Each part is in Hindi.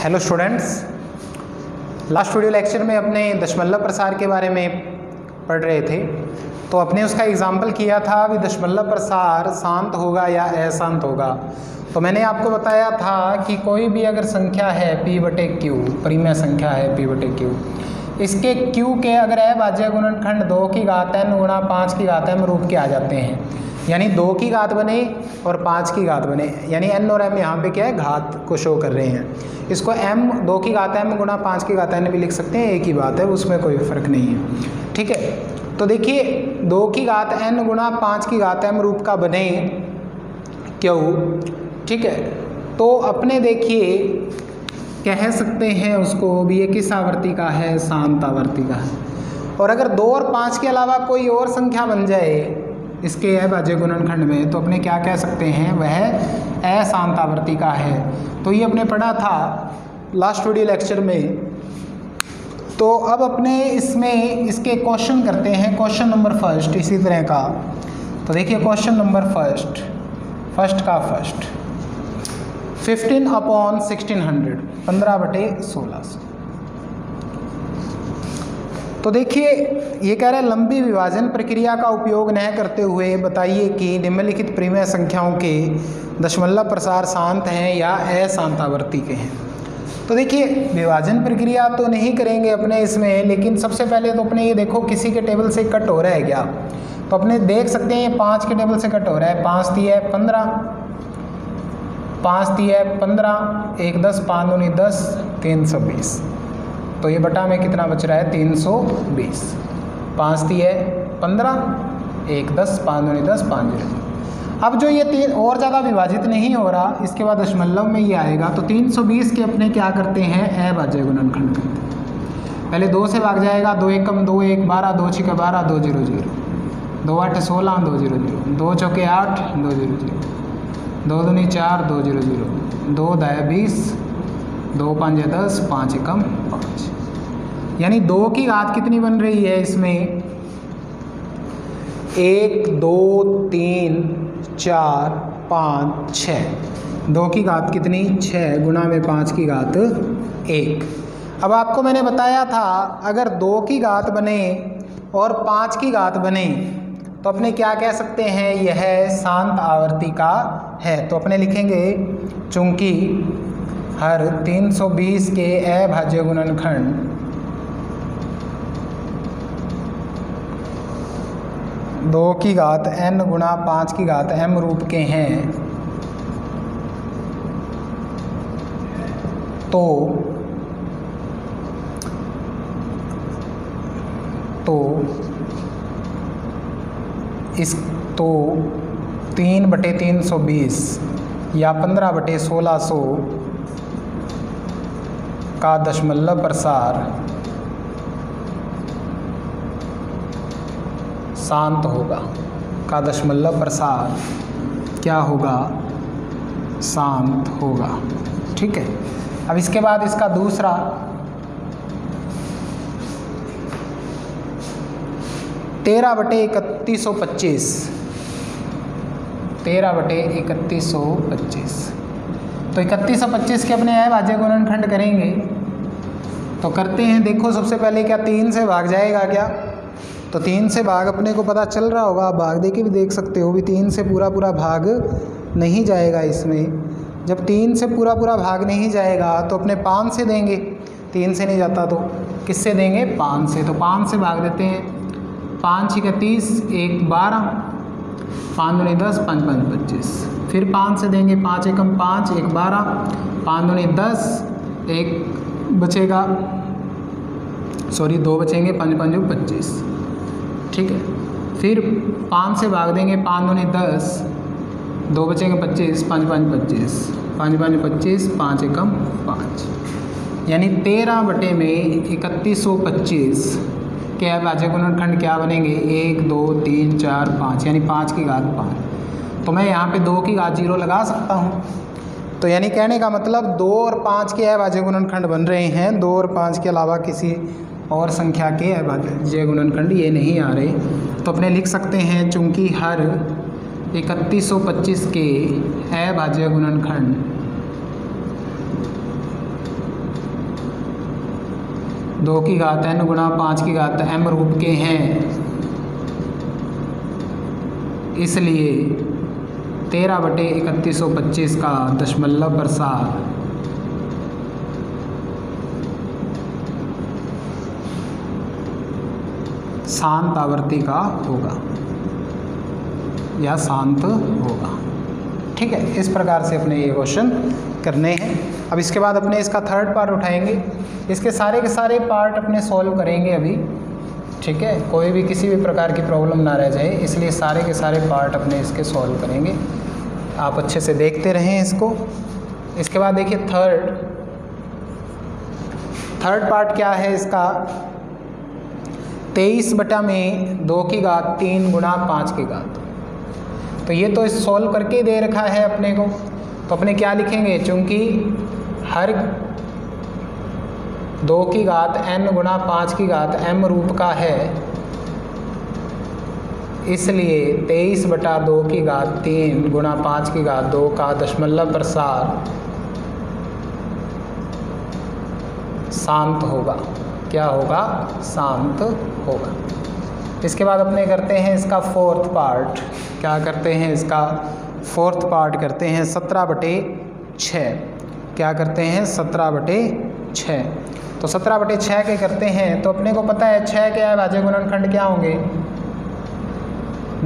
Hello students, last video lecture में अपने दशमलव प्रसार के बारे में पढ़ रहे थे। तो अपने उसका एग्जाम्पल किया था भी दशमलव प्रसार शांत होगा या अशांत होगा। तो मैंने आपको बताया था कि कोई भी अगर संख्या है p/q, परिमेय संख्या है p/q, इसके q के अगर अभाज्य गुणनखंड 2 की घात n गुणा 5 की घात m रूप के आ जाते हैं, यानी 2 की घात बने और 5 की घात बने, यानी n और m यहाँ पे क्या है, घात को शो कर रहे हैं। इसको m 2 की घात m गुणा 5 की घात n भी लिख सकते हैं, एक ही बात है, उसमें कोई फ़र्क नहीं है। ठीक है, तो देखिए 2 की घात n गुणा 5 की घात m रूप का बने क्यों। ठीक है, तो अपने देखिए कह सकते हैं उसको भी, ये किस आवृत्ति का है, शांत आवृत्ति का है। और अगर 2 और 5 के अलावा कोई और संख्या बन जाए इसके अभाज्य गुणनखंड में, तो अपने क्या कह सकते हैं, वह अशांत आवृत्ति का है। तो ये अपने पढ़ा था लास्ट वीडियो लेक्चर में। तो अब अपने इसमें इसके क्वेश्चन करते हैं। क्वेश्चन नंबर फर्स्ट इसी तरह का। तो देखिए क्वेश्चन नंबर फर्स्ट का फर्स्ट 15/1600, 15/1600। तो देखिए ये कह रहा है लंबी विभाजन प्रक्रिया का उपयोग न करते हुए बताइए कि निम्नलिखित परिमेय संख्याओं के दशमलव प्रसार शांत हैं या अशांत आवृत्ति के हैं। तो देखिए विभाजन प्रक्रिया तो नहीं करेंगे अपने इसमें, लेकिन सबसे पहले तो अपने ये देखो किसी के टेबल से कट हो रहा है क्या। तो अपने देख सकते हैं ये 5 के टेबल से कट हो रहा है। 5 दिया है 15, 5 दिया है 15, 1 10, 5 दूनी 10, 320। तो ये बटा में कितना बच रहा है, 320। 5 दिया है 15, 1 10, 5 दूनी 10, 5 0। अब जो ये 3 और ज़्यादा विभाजित नहीं हो रहा, इसके बाद दशमलव में ये आएगा। तो 320 के अपने क्या करते हैं, अभाज्य गुणनखंड करते हैं। पहले 2 से भाग जाएगा, 2 एकम 2 1 12, 2 6 12, 2 0 0, 2 8 16, 2 0 0, 2 चौके 8, 2 0 0, 2 दूनी 4, 2 0 0, 2 दाया 20, 2 5 10, 5 एकम 5। यानी 2 की घात कितनी बन रही है इसमें, 1 2 3 4 5 6। 2 की घात कितनी, 6 गुणा में 5 की घात 1। अब आपको मैंने बताया था अगर 2 की घात बने और 5 की घात बने तो अपने क्या कह सकते हैं, यह शांत आवृत्ति का है। तो अपने लिखेंगे चूंकि हर 320 के अभाज्य गुणनखंड 2 की घात n गुणा 5 की घात m रूप के हैं, तो 3/320 या 15/1600 का दशमलव प्रसार शांत होगा, का दशमलव प्रसार क्या होगा, शांत होगा। ठीक है, अब इसके बाद इसका दूसरा 13/3125, 13/3125। तो 3125 के अपने अभाज्य गुणनखंड करेंगे। तो करते हैं, देखो सबसे पहले क्या 3 से भाग जाएगा क्या। तो 3 से भाग अपने को पता चल रहा होगा, भाग दे के भी देख सकते हो भी 3 से पूरा भाग नहीं जाएगा इसमें। जब 3 से पूरा भाग नहीं जाएगा तो अपने 5 से देंगे, 3 से नहीं जाता तो किससे देंगे, 5 से। तो 5 से भाग देते हैं, 5 6 30, 1 12, 5 दूनी 10, 5 5 25। फिर 5 से देंगे, 5 एकम 5, 1 12, 5 दूनी 10, 1 बचेगा, सॉरी 2 बचेंगे, 5 5 25। ठीक है, फिर 5 से भाग देंगे, 5 दूनी 10, 2 बचेंगे 25, 5 5 25, 5 5 25, 5 एकम 5। यानी 13/3125 के अभाज्य गुणनखंड क्या बनेंगे, 1 2 3 4 5, यानी 5 की घात 5। तो मैं यहाँ पे 2 की घात 0 लगा सकता हूँ। तो यानी कहने का मतलब 2 और 5 के अभाज्य गुणनखंड बन रहे हैं, 2 और 5 के अलावा किसी और संख्या के अभाज्य गुणनखंड ये नहीं आ रहे। तो अपने लिख सकते हैं चूंकि हर 3125 के अभाज्य गुणनखंड 2 की घात n गुणा 5 की घात m रूप के हैं, इसलिए 13/3125 का दशमलव प्रसार शांत आवृत्ति का होगा या शांत होगा। ठीक है, इस प्रकार से अपने ये क्वेश्चन करने हैं। अब इसके बाद अपने इसका थर्ड पार्ट उठाएंगे, इसके सारे के सारे पार्ट अपने सॉल्व करेंगे अभी। ठीक है, कोई भी किसी भी प्रकार की प्रॉब्लम ना रह जाए, इसलिए सारे के सारे पार्ट अपने इसके सॉल्व करेंगे। आप अच्छे से देखते रहें इसको। इसके बाद देखिए थर्ड पार्ट क्या है इसका, 23/2 की घात 3 गुणा 5 की घात। तो ये तो सॉल्व करके दे रखा है अपने को, तो अपने क्या लिखेंगे, चूंकि हर 2 की घात n गुणा 5 की घात m रूप का है, इसलिए 23/2 की घात 3 गुणा 5 की घात 2 का दशमलव प्रसार शांत होगा। क्या होगा, शांत होगा। इसके बाद अपने करते हैं इसका फोर्थ पार्ट। क्या करते हैं, इसका फोर्थ पार्ट करते हैं 17/6। क्या करते हैं, 17/6। तो 17/6 के करते हैं, तो अपने को पता है 6 क्या है, भाज्य गुणनखंड क्या होंगे,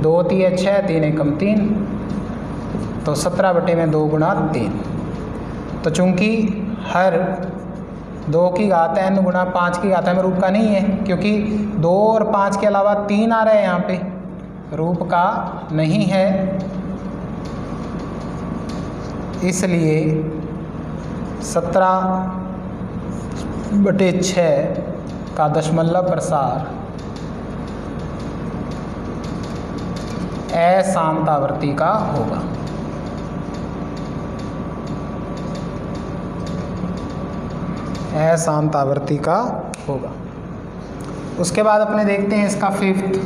2 3 6, 3 एकम 3, तो 17/2 गुणा 3। तो चूंकि हर 2 की घात n गुणा 5 की घात m रूप का नहीं है, क्योंकि 2 और 5 के अलावा 3 आ रहे हैं यहाँ पे, रूप का नहीं है, इसलिए 17/6 का दशमलव प्रसार अशांत आवृत्ति का होगा। अशांत आवृत्ति का होगा। उसके बाद अपने देखते हैं इसका फिफ्थ।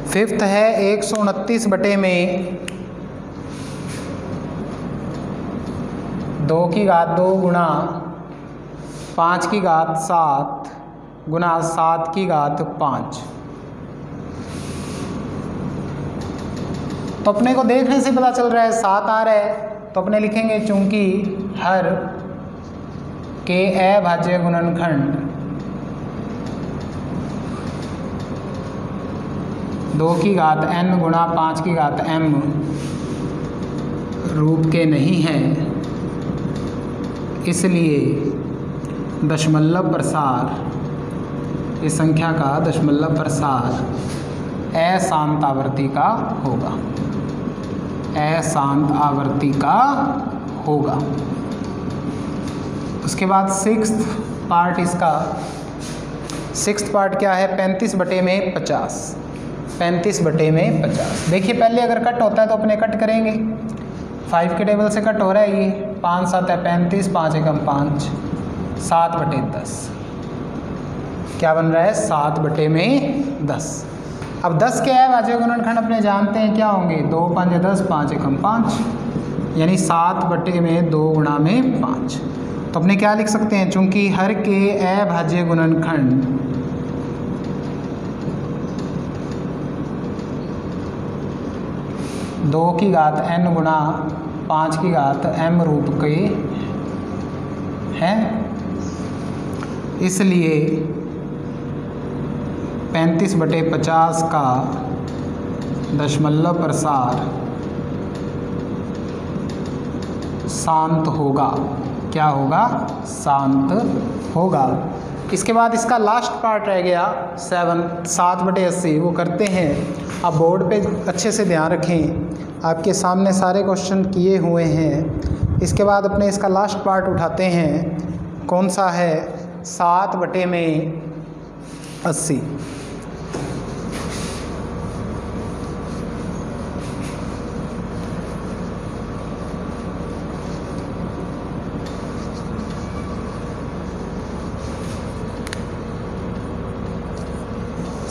फिफ्थ है 129 में 2 की घात 2 गुणा 5 की घात 7 गुणा 7 की घात 5। तो अपने को देखने से पता चल रहा है 7 आ रहा है, तो अपने लिखेंगे चूंकि हर के अभाज्य गुणनखंड 2 की घात n गुणा 5 की घात m रूप के नहीं हैं, इसलिए दशमलव प्रसार इस संख्या का दशमलव प्रसार अशांत आवृत्ति का होगा। अशांत आवृत्ति का होगा। उसके बाद सिक्स्थ पार्ट, इसका सिक्स्थ पार्ट क्या है, 35/50। 35/50। देखिए पहले अगर कट होता है तो अपने कट करेंगे, 5 के टेबल से कट हो रहा है, ये 5 7 है 35, 5 एकम 5, 7/10। क्या बन रहा है, 7/10। अब 10 क्या है, भाज्य गुणनखंड अपने जानते हैं क्या होंगे, 2 5 10, 5 एकम 5, यानी 7/2 गुणा में 5। तो अपने क्या लिख सकते हैं, चूंकि हर के अभाज्य गुणनखंड 2 की घात n गुणा 5 की घात m रूप के हैं, इसलिए 35/50 का दशमलव प्रसार शांत होगा। क्या होगा, शांत होगा। इसके बाद इसका लास्ट पार्ट रह गया 7/80, वो करते हैं। आप बोर्ड पे अच्छे से ध्यान रखें, आपके सामने सारे क्वेश्चन किए हुए हैं। इसके बाद अपने इसका लास्ट पार्ट उठाते हैं, कौन सा है, 7/80।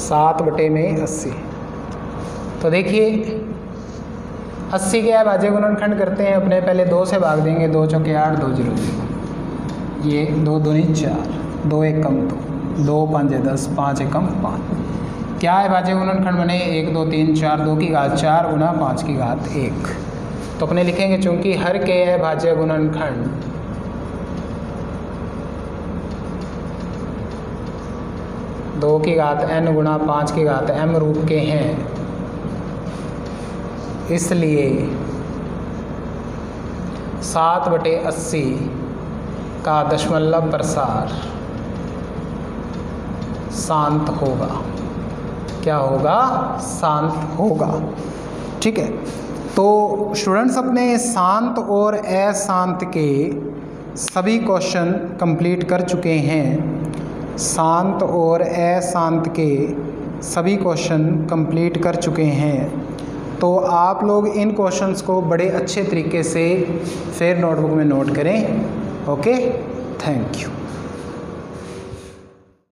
7/80। तो देखिए 80 के अभाज्य गुणनखंड करते हैं अपने, पहले 2 से भाग देंगे, 2 चौके 8, 2 0 0, ये 2 दूनी 4, 2 1 कम 2, 2 5 10, 5 1 5। क्या अभाज्य गुणनखंड बने 1 2 3 4, 2 की घात 4 गुना 5 की घात 1। तो अपने लिखेंगे चूंकि हर के अभाज्य गुणनखंड दो की घात n गुना 5 की घात m रूप के हैं, इसलिए 7/80 का दशमलव प्रसार शांत होगा। क्या होगा? शांत होगा। ठीक है, तो स्टूडेंट्स अपने शांत और अशांत के सभी क्वेश्चन कंप्लीट कर चुके हैं। शांत और अशांत के सभी क्वेश्चन कंप्लीट कर चुके हैं। तो आप लोग इन क्वेश्चंस को बड़े अच्छे तरीके से फिर नोटबुक में नोट करें। Okay, thank you.